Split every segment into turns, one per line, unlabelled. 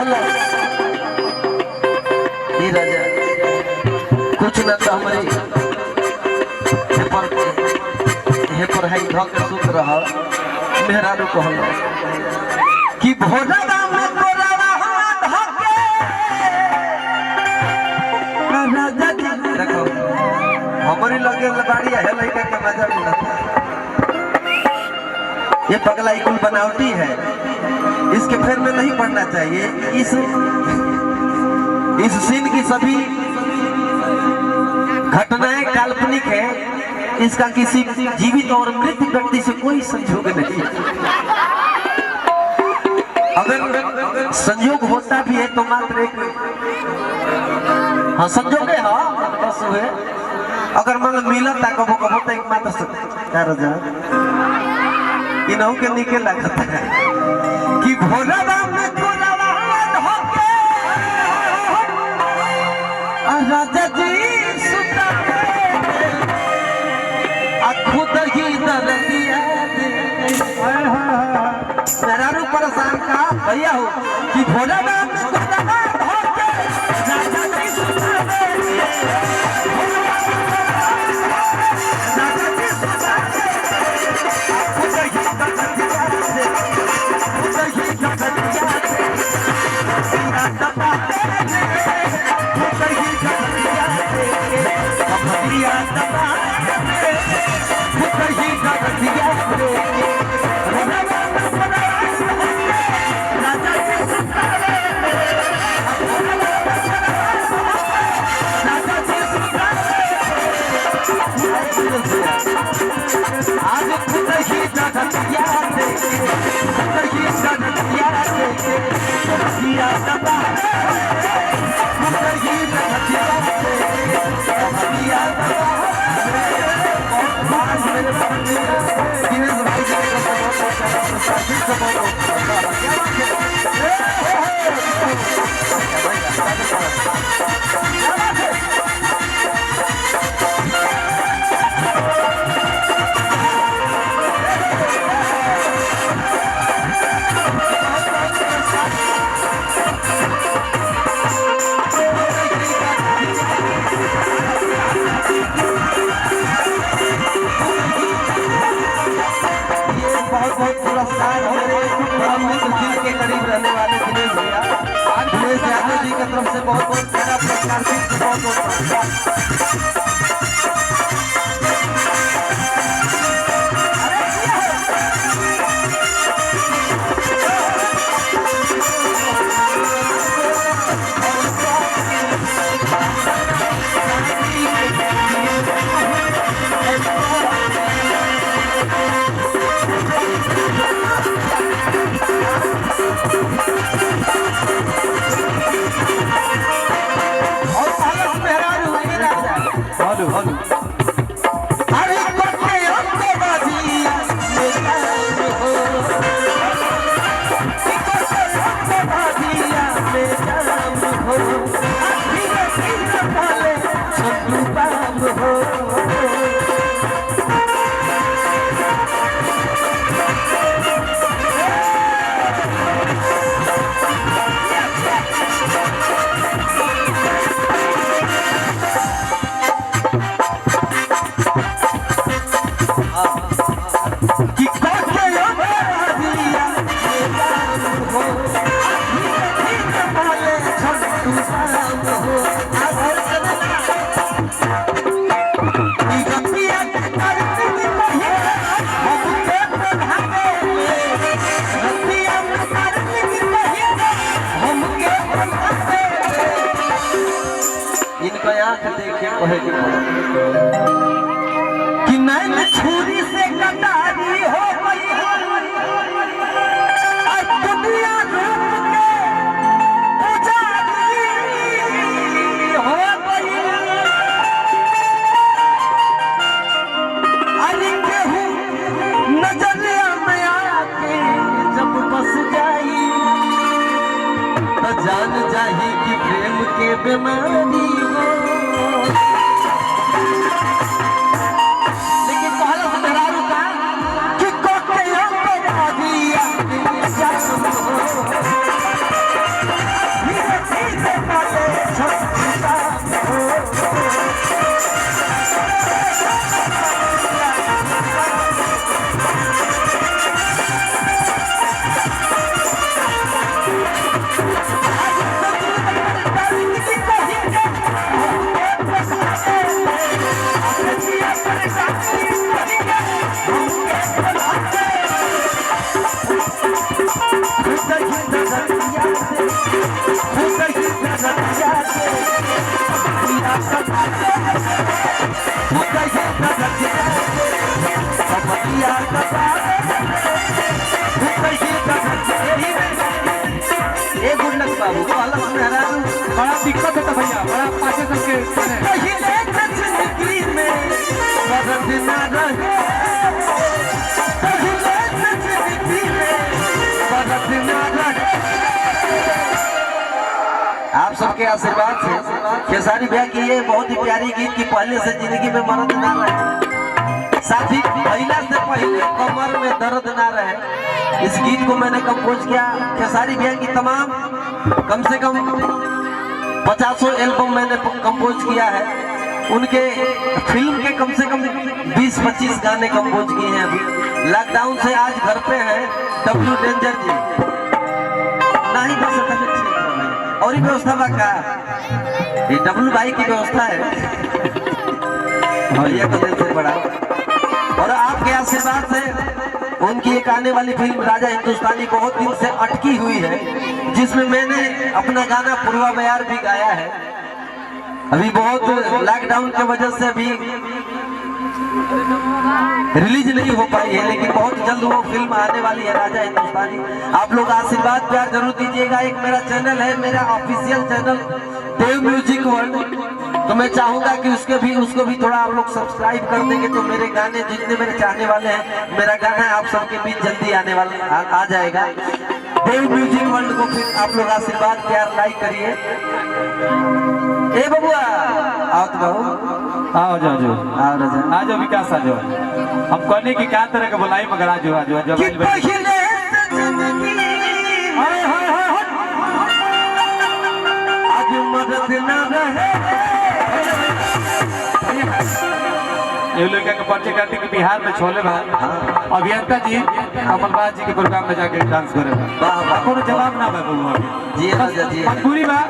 कहला ये राजा कुछ न तो हमारी हे पर है धक सुत रहा मेहरा रो कहला कि भोला में कोरावा धके राजा जी देखो हमारी लगे गाड़ी है लड़का के मजा मिलता ये पगला इकुल बनावटी है इसके फेर में नहीं पड़ना चाहिए। इस सीन की सभी घटनाएं काल्पनिक है। इसका किसी जीवित और मृत व्यक्ति से कोई संयोग नहीं। अगर संयोग होता भी है तो मात्र एक हाँ संयोग है हाँ बस हुए। अगर मन मिला था कबो कबो तो एक मात्र 4,000 इनहू के निकल लगता है कि भोला में कोरावा धके राजा जी सुता खुद ही दर्दिया दे मेहरारू परेशान का भैया हो कि भोला में कोरावा धके राजा जी सुता आज खुद ही जगत याद खुद ही जगत याद दिया दबा खुद ही जगत याद दिया दबा बहुत मेरे सामने दिनेश भाई जी का बहुत पुरस्कार दिल के करीब रहने वाले दिनेश भैया दिनेश यादव जी की तरफ से बहुत बहुत प्यारा पुरस्कार बहुत बहुत कि नैन छुरी से कटारी हो गई और दुनिया रूप के पुजारी हो गई। अरे केहू नजरिया में आके जब बस जाई तो जान जाही कि प्रेम के बीमारी हो। बाबू
बड़ा दिक्कत होता भैया, बड़ा पासे सबके
आप सबके आशीर्वाद से खेसारी भैया की ये बहुत ही प्यारी गीत की पहले से जिंदगी में मर्द ना रहे, साथी पहला से पहले कमर में दर्द ना रहे। इस गीत को मैंने कंपोज किया खेसारी भैया की तमाम कम से कम 50 एल्बम मैंने कंपोज किया है। उनके फिल्म के कम से कम 20-25 गाने कंपोज किए हैं। अभी लॉकडाउन से आज घर पे हैं डब्ल्यू डेंजर जी, नहीं बस और ही व्यवस्था बा का ये डब्ल्यू भाई की व्यवस्था है भैया को दिल से बड़ा। और आपके आशीर्वाद से उनकी एक आने वाली फिल्म राजा हिंदुस्तानी बहुत दिन से अटकी हुई है, जिसमें मैंने अपना गाना पूर्वा बयार भी गाया है। अभी बहुत लॉकडाउन की वजह से अभी रिलीज नहीं हो पाई है, लेकिन बहुत जल्द वो फिल्म आने वाली है राजा हिंदुस्तानी। आप लोग आशीर्वाद प्यार जरूर दीजिएगा। एक मेरा चैनल है, मेरा ऑफिशियल चैनल देव म्यूजिक वर्ल्ड, तो मैं चाहूंगा कि उसको भी थोड़ा आप लोग सब्सक्राइब कर देंगे तो मेरे गाने जितने मेरे चाहने वाले हैं, मेरा गाना आप सबके बीच जल्दी आने वाला आ जाएगा। देव म्यूजिक वर्ल्ड को फिर आप लोग आशीर्वाद प्यार लाइक करिए। ए बबुआ आओ तो बाबू,
आओ जाओ जो
आओ राजा,
आ जाओ विकास आ जाओ। हम कहने की क्या तरह के बुलाई मगर आ जाओ ये लोग का पर्चे करते कि बिहार में छोले भात अभियंता जी कमलबाज जी के प्रोग्राम में जाके डांस करे कोनो जवाब ना बाबू
जी राजा जी
पूरी बात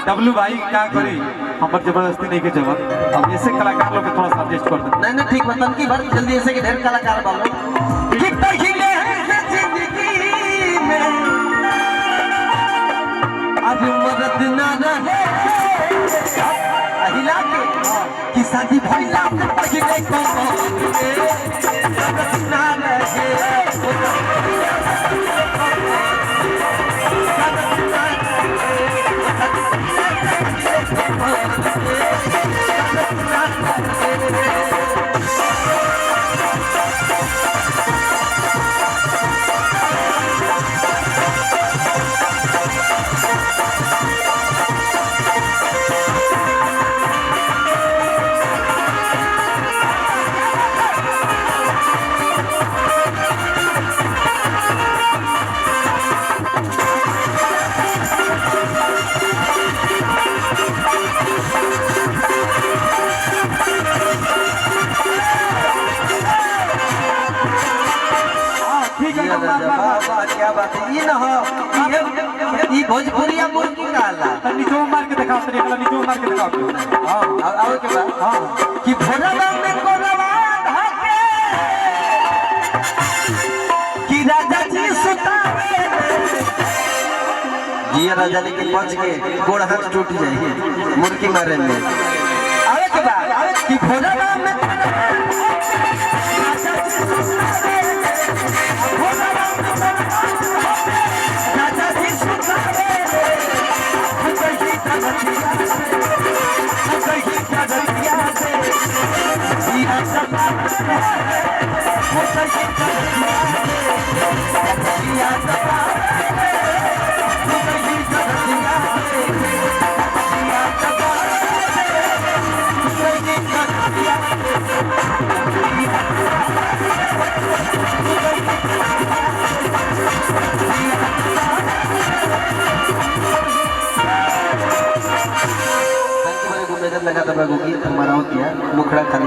डब्लू भाई क्या करी हम पर जबरदस्ती नहीं के जवाब। अब ऐसे कलाकार लोग थोड़ा सा एडजस्ट कर दो।
नहीं ठीक बतन की भर जल्दी ऐसे के ढेर कलाकार बोलो कि पहिले जिंदगी में अब मदद ना रहे हिला के कि शादी भइला से पहिले को मदद ना रहे क्या बात है ये ना हो ये भोजपुरिया मुर्गी का ला
नीचो मार के दिखाओ तनी अगला नीचो मार के दिखाओ।
हां आओ के बाद हां कि भोरवा में कोरवा धाके कि राजा जी सुतावे जी राजा लेकिन बच के गोड़ हाथ टूट जाएगी मुर्गी मारे में। आओ के बाद कि भोरवा में राजा जी सुतावे लगा था हमारा हो गया मुखड़ा खाली